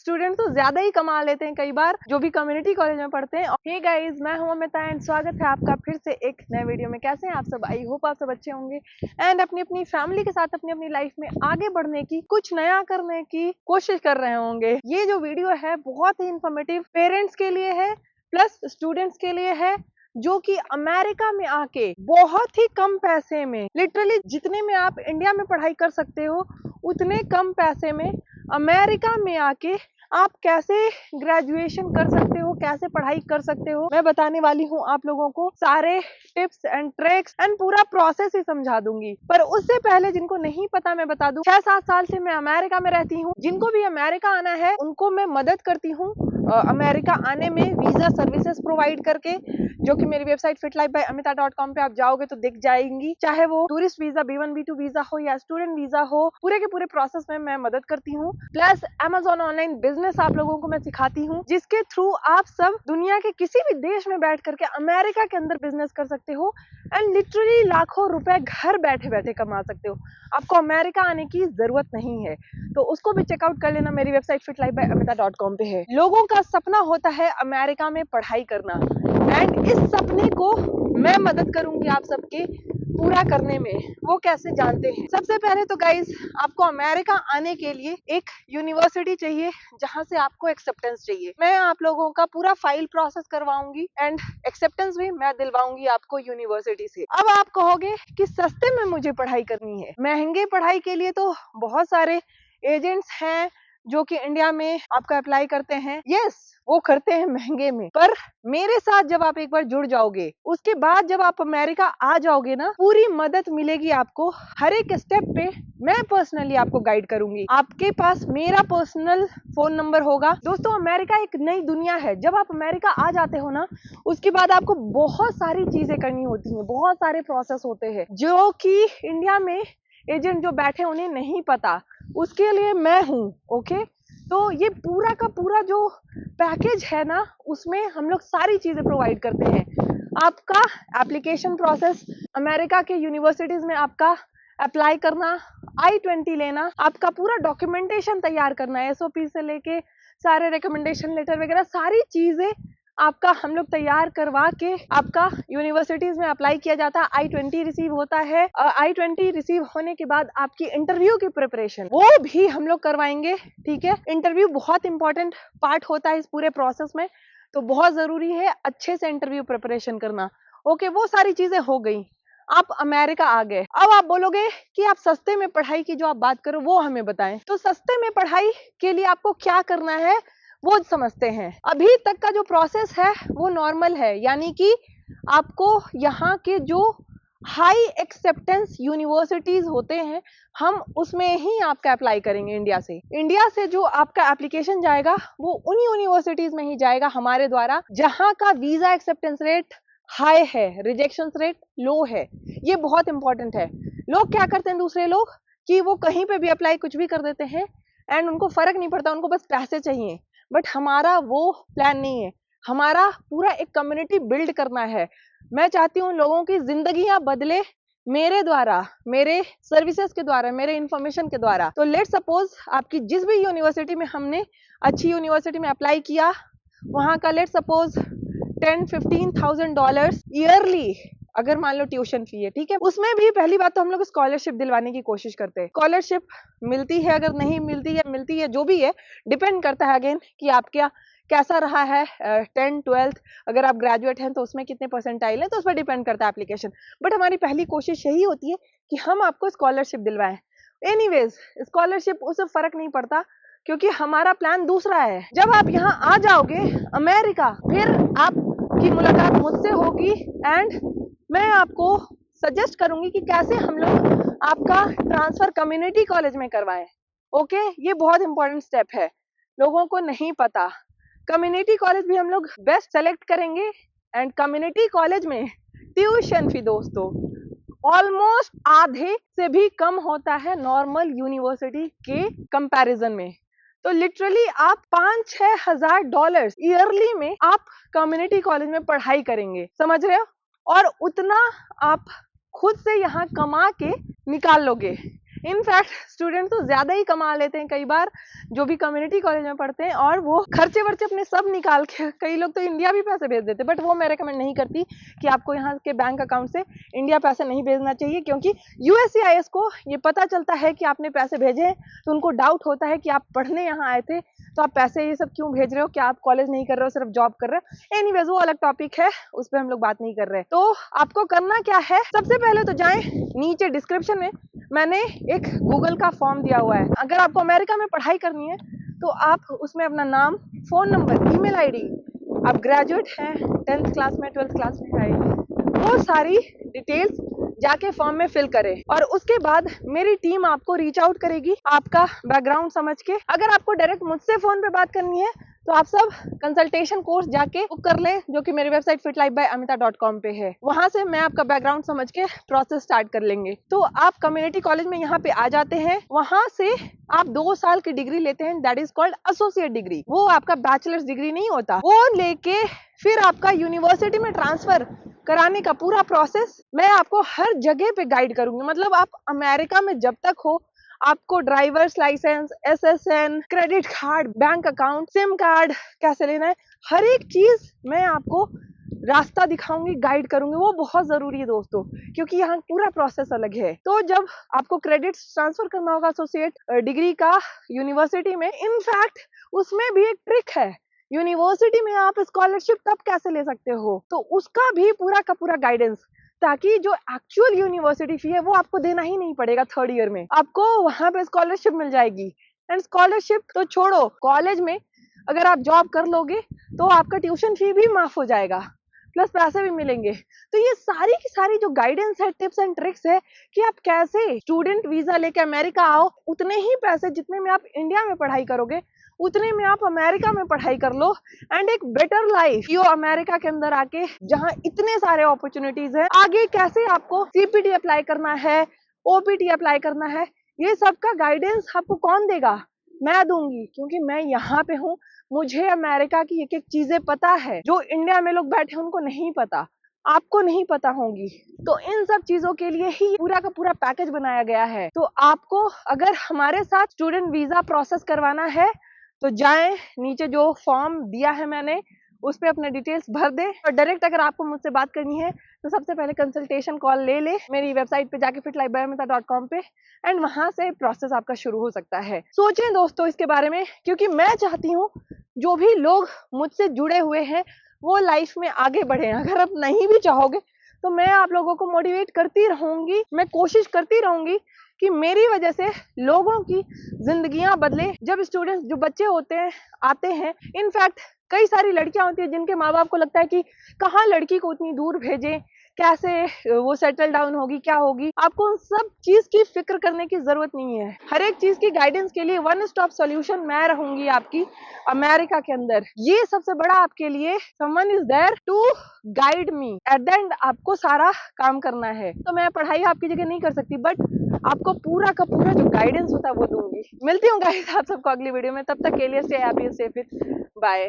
Student तो ज्यादा ही कमा लेते हैं कई बार, जो भी कम्युनिटी कॉलेज में पढ़ते हैं। हे गाइस, मैं हूं अमिता एंड स्वागत है आपका फिर से एक नए वीडियो में। कैसे हैं आप सब? आई होप आप सब अच्छे होंगे एंड अपनी अपनी फैमिली के साथ अपनी अपनी लाइफ में आगे बढ़ने की, कुछ नया करने की कोशिश कर रहे होंगे। ये जो वीडियो है बहुत ही इंफॉर्मेटिव पेरेंट्स के लिए है प्लस स्टूडेंट्स के लिए है, जो कि अमेरिका में आके बहुत ही कम पैसे में, लिटरली जितने में आप इंडिया में पढ़ाई कर सकते हो उतने कम पैसे में अमेरिका में आके आप कैसे ग्रेजुएशन कर सकते हो, कैसे पढ़ाई कर सकते हो, मैं बताने वाली हूँ आप लोगों को। सारे टिप्स एंड ट्रिक्स एंड पूरा प्रोसेस ही समझा दूंगी। पर उससे पहले जिनको नहीं पता मैं बता दूं, 6-7 साल से मैं अमेरिका में रहती हूँ। जिनको भी अमेरिका आना है उनको मैं मदद करती हूँ अमेरिका आने में, वीजा सर्विसेज प्रोवाइड करके, जो कि मेरी वेबसाइट fitlife.by amita.com पे आप जाओगे तो दिख जाएंगी। चाहे वो tourist visa, B1 B2 visa हो या स्टूडेंट वीजा हो, पूरे के पूरे प्रोसेस में मैं मदद करती हूँ। प्लस Amazon ऑनलाइन बिजनेस आप लोगों को मैं सिखाती हूँ, जिसके थ्रू आप सब दुनिया के किसी भी देश में बैठ करके अमेरिका के अंदर बिजनेस कर सकते हो एंड लिटरली लाखों रुपए घर बैठे बैठे कमा सकते हो। आपको अमेरिका आने की जरूरत नहीं है, तो उसको भी चेकआउट कर लेना। मेरी वेबसाइट fitlife.by amita.com पे है। लोगों का सपना होता है अमेरिका में पढ़ाई करना एंड इस सपने को मैं मदद करूंगी आप सबके पूरा करने में। वो कैसे जानते हैं? सबसे पहले तो गाइज, आपको अमेरिका आने के लिए एक यूनिवर्सिटी चाहिए जहां से आपको एक्सेप्टेंस चाहिए। मैं आप लोगों का पूरा फाइल प्रोसेस करवाऊंगी एंड एक्सेप्टेंस भी मैं दिलवाऊंगी आपको यूनिवर्सिटी से। अब आप कहोगे कि सस्ते में मुझे पढ़ाई करनी है, महंगे पढ़ाई के लिए तो बहुत सारे एजेंट्स हैं जो कि इंडिया में आपका अप्लाई करते हैं। यस, वो करते हैं महंगे में, पर मेरे साथ जब आप एक बार जुड़ जाओगे, उसके बाद जब आप अमेरिका आ जाओगे ना, पूरी मदद मिलेगी आपको। हर एक स्टेप पे मैं पर्सनली आपको गाइड करूंगी। आपके पास मेरा पर्सनल फोन नंबर होगा। दोस्तों, अमेरिका एक नई दुनिया है। जब आप अमेरिका आ जाते हो ना, उसके बाद आपको बहुत सारी चीजें करनी होती हैं, बहुत सारे प्रोसेस होते हैं जो कि इंडिया में एजेंट जो बैठे उन्हें नहीं पता। उसके लिए मैं हूँ। ओके, तो ये पूरा का पूरा जो पैकेज है ना, उसमें हम लोग सारी चीजें प्रोवाइड करते हैं। आपका एप्लीकेशन प्रोसेस, अमेरिका के यूनिवर्सिटीज में आपका अप्लाई करना, I-20 लेना, आपका पूरा डॉक्यूमेंटेशन तैयार करना, SOP से लेके सारे रिकमेंडेशन लेटर वगैरह सारी चीजें आपका हम लोग तैयार करवा के आपका यूनिवर्सिटीज में अप्लाई किया जाता है। I-20 रिसीव होता है। I-20 रिसीव होने के बाद आपकी इंटरव्यू की प्रिपरेशन वो भी हम लोग करवाएंगे। ठीक है, इंटरव्यू बहुत इंपॉर्टेंट पार्ट होता है इस पूरे प्रोसेस में, तो बहुत जरूरी है अच्छे से इंटरव्यू प्रिपरेशन करना। ओके, वो सारी चीजें हो गई, आप अमेरिका आ गए। अब आप बोलोगे कि आप सस्ते में पढ़ाई की जो आप बात करो वो हमें बताएं। तो सस्ते में पढ़ाई के लिए आपको क्या करना है वो समझते हैं। अभी तक का जो प्रोसेस है वो नॉर्मल है, यानी कि आपको यहाँ के जो हाई एक्सेप्टेंस यूनिवर्सिटीज होते हैं, हम उसमें ही आपका अप्लाई करेंगे। इंडिया से जो आपका एप्लीकेशन जाएगा वो उन यूनिवर्सिटीज में ही जाएगा हमारे द्वारा, जहाँ का वीजा एक्सेप्टेंस रेट हाई है, रिजेक्शन रेट लो है। ये बहुत इंपॉर्टेंट है। लोग क्या करते हैं दूसरे लोग, कि वो कहीं पे भी अप्लाई कुछ भी कर देते हैं एंड उनको फर्क नहीं पड़ता, उनको बस पैसे चाहिए। बट हमारा वो प्लान नहीं है। हमारा पूरा एक कम्युनिटी बिल्ड करना है। मैं चाहती हूँ लोगों की जिंदगियां बदले मेरे द्वारा, मेरे सर्विसेज के द्वारा, मेरे इंफॉर्मेशन के द्वारा। तो लेट सपोज आपकी जिस भी यूनिवर्सिटी में हमने अच्छी यूनिवर्सिटी में अप्लाई किया, वहां का लेट सपोज $10-15,000 ईयरली अगर मान लो ट्यूशन फी है, ठीक है। उसमें भी पहली बात तो हम लोग स्कॉलरशिप दिलवाने की कोशिश करते हैं। स्कॉलरशिप मिलती है, अगर नहीं मिलती है जो भी है, डिपेंड करता है अगेन कि आपका कैसा रहा है 10th 12th। अगर आप ग्रेजुएट हैं तो उसमें कितने परसेंटाइल है, तो उस पर डिपेंड करता है एप्लीकेशन। बट हमारी पहली कोशिश यही होती है कि हम आपको स्कॉलरशिप दिलवाएं। एनीवेज, स्कॉलरशिप उससे फर्क नहीं पड़ता, क्योंकि हमारा प्लान दूसरा है। जब आप यहाँ आ जाओगे अमेरिका, फिर आपकी मुलाकात मुझसे होगी एंड मैं आपको सजेस्ट करूंगी कि कैसे हम लोग आपका ट्रांसफर कम्युनिटी कॉलेज में करवाएं। ओके, ये बहुत इंपॉर्टेंट स्टेप है, लोगों को नहीं पता। कम्युनिटी कॉलेज भी हम लोग बेस्ट सेलेक्ट करेंगे एंड कम्युनिटी कॉलेज में ट्यूशन फी दोस्तों ऑलमोस्ट आधे से भी कम होता है नॉर्मल यूनिवर्सिटी के कंपैरिजन में। तो लिटरली आप $5-6 हजार ईयरली में आप कम्युनिटी कॉलेज में पढ़ाई करेंगे, समझ रहे हो? और उतना आप खुद से यहाँ कमा के निकाल लोगे। इनफैक्ट स्टूडेंट तो ज्यादा ही कमा लेते हैं कई बार जो भी कम्युनिटी कॉलेज में पढ़ते हैं, और वो खर्चे वर्चे अपने सब निकाल के, कई लोग तो इंडिया भी पैसे भेज देते हैं, बट वो मैं रेकमेंड नहीं करती कि आपको यहाँ के बैंक अकाउंट से इंडिया पैसे नहीं भेजना चाहिए, क्योंकि USCIS को ये पता चलता है कि आपने पैसे भेजे हैं तो उनको डाउट होता है कि आप पढ़ने यहाँ आए थे तो आप पैसे ये सब क्यों भेज रहे हो, क्या आप कॉलेज नहीं कर रहे हो, सिर्फ जॉब कर रहे हो। एनीवेज वो अलग टॉपिक है, उस पर हम लोग बात नहीं कर रहे। तो आपको करना क्या है, सबसे पहले तो जाएं नीचे डिस्क्रिप्शन में मैंने एक गूगल का फॉर्म दिया हुआ है। अगर आपको अमेरिका में पढ़ाई करनी है तो आप उसमें अपना नाम, फोन नंबर, ईमेल ID, आप ग्रेजुएट हैं, 10th क्लास में, 12th क्लास में है, वो सारी डिटेल्स जाके फॉर्म में फिल करें, और उसके बाद मेरी टीम आपको रीच आउट करेगी आपका बैकग्राउंड समझ के। अगर आपको डायरेक्ट मुझसे फोन पे बात करनी है तो आप सब कंसल्टेशन कोर्स जाके बुक कर लें, जो कि मेरी वेबसाइट fitlifebyamita.com पे है। वहां से मैं आपका बैकग्राउंड समझ के प्रोसेस स्टार्ट कर लेंगे। तो आप कम्युनिटी कॉलेज में यहाँ पे आ जाते हैं, वहां से आप 2 साल की डिग्री लेते हैं, that is called associate degree. वो आपका बैचलर्स डिग्री नहीं होता, वो लेके फिर आपका यूनिवर्सिटी में ट्रांसफर कराने का पूरा प्रोसेस मैं आपको हर जगह पे गाइड करूंगी। मतलब आप अमेरिका में जब तक हो, आपको driver's licence, SSN, credit card, bank account, SIM card कैसे लेना है, हर एक चीज मैं आपको रास्ता दिखाऊंगी, गाइड करूंगी। वो बहुत जरूरी है दोस्तों, क्योंकि यहाँ पूरा प्रोसेस अलग है। तो जब आपको क्रेडिट ट्रांसफर करना होगा एसोसिएट डिग्री का यूनिवर्सिटी में, इनफैक्ट उसमें भी एक ट्रिक है। यूनिवर्सिटी में आप स्कॉलरशिप तब कैसे ले सकते हो, तो उसका भी पूरा का पूरा गाइडेंस, ताकि जो एक्चुअल यूनिवर्सिटी फी है वो आपको देना ही नहीं पड़ेगा। 3rd ईयर में आपको वहां पे स्कॉलरशिप मिल जाएगी। एंड स्कॉलरशिप तो छोड़ो, कॉलेज में अगर आप जॉब कर लोगे तो आपका ट्यूशन फी भी माफ हो जाएगा, प्लस पैसे भी मिलेंगे। तो ये सारी की सारी जो गाइडेंस है, टिप्स एंड ट्रिक्स है कि आप कैसे स्टूडेंट वीजा लेके अमेरिका आओ, उतने ही पैसे जितने में आप इंडिया में पढ़ाई करोगे उतने में आप अमेरिका में पढ़ाई कर लो, एंड एक बेटर लाइफ यो अमेरिका के अंदर आके, जहां इतने सारे अपॉर्चुनिटीज है। आगे कैसे आपको CPT अप्लाई करना है, OPT अप्लाई करना है, ये सब का गाइडेंस आपको कौन देगा, मैं दूंगी, क्योंकि मैं यहाँ पे हूँ। मुझे अमेरिका की एक एक चीजें पता है जो इंडिया में लोग बैठे उनको नहीं पता, आपको नहीं पता होंगी। तो इन सब चीजों के लिए ही पूरा का पूरा पैकेज बनाया गया है। तो आपको अगर हमारे साथ स्टूडेंट वीजा प्रोसेस करवाना है तो जाएं, नीचे जो फॉर्म दिया है मैंने उस पे अपने डिटेल्स भर दें, और डायरेक्ट अगर आपको मुझसे बात करनी है तो सबसे पहले कंसल्टेशन कॉल ले ले मेरी वेबसाइट पे जाके fitlifebyamita.com पे, एंड वहां से प्रोसेस आपका शुरू हो सकता है। सोचें दोस्तों इसके बारे में, क्योंकि मैं चाहती हूँ जो भी लोग मुझसे जुड़े हुए हैं वो लाइफ में आगे बढ़े। अगर आप नहीं भी चाहोगे तो मैं आप लोगों को मोटिवेट करती रहूंगी, मैं कोशिश करती रहूंगी कि मेरी वजह से लोगों की जिंदगियां बदले। जब स्टूडेंट्स, जो बच्चे होते हैं, आते हैं, इनफैक्ट कई सारी लड़कियां होती है जिनके माँ बाप को लगता है कि कहाँ लड़की को उतनी दूर भेजें, कैसे वो सेटल डाउन होगी, क्या होगी। आपको उन सब चीज की फिक्र करने की जरूरत नहीं है। हर एक चीज की गाइडेंस के लिए वन स्टॉप सॉल्यूशन मैं रहूंगी आपकी अमेरिका के अंदर। ये सबसे बड़ा आपके लिए someone is there to guide me. At the end आपको सारा काम करना है। तो मैं पढ़ाई आपकी जगह नहीं कर सकती, बट आपको पूरा का पूरा जो गाइडेंस होता है वो दूंगी। मिलती हूँ गाइस आप सबको अगली वीडियो में, तब तक के लिए stay happy, stay fit, bye.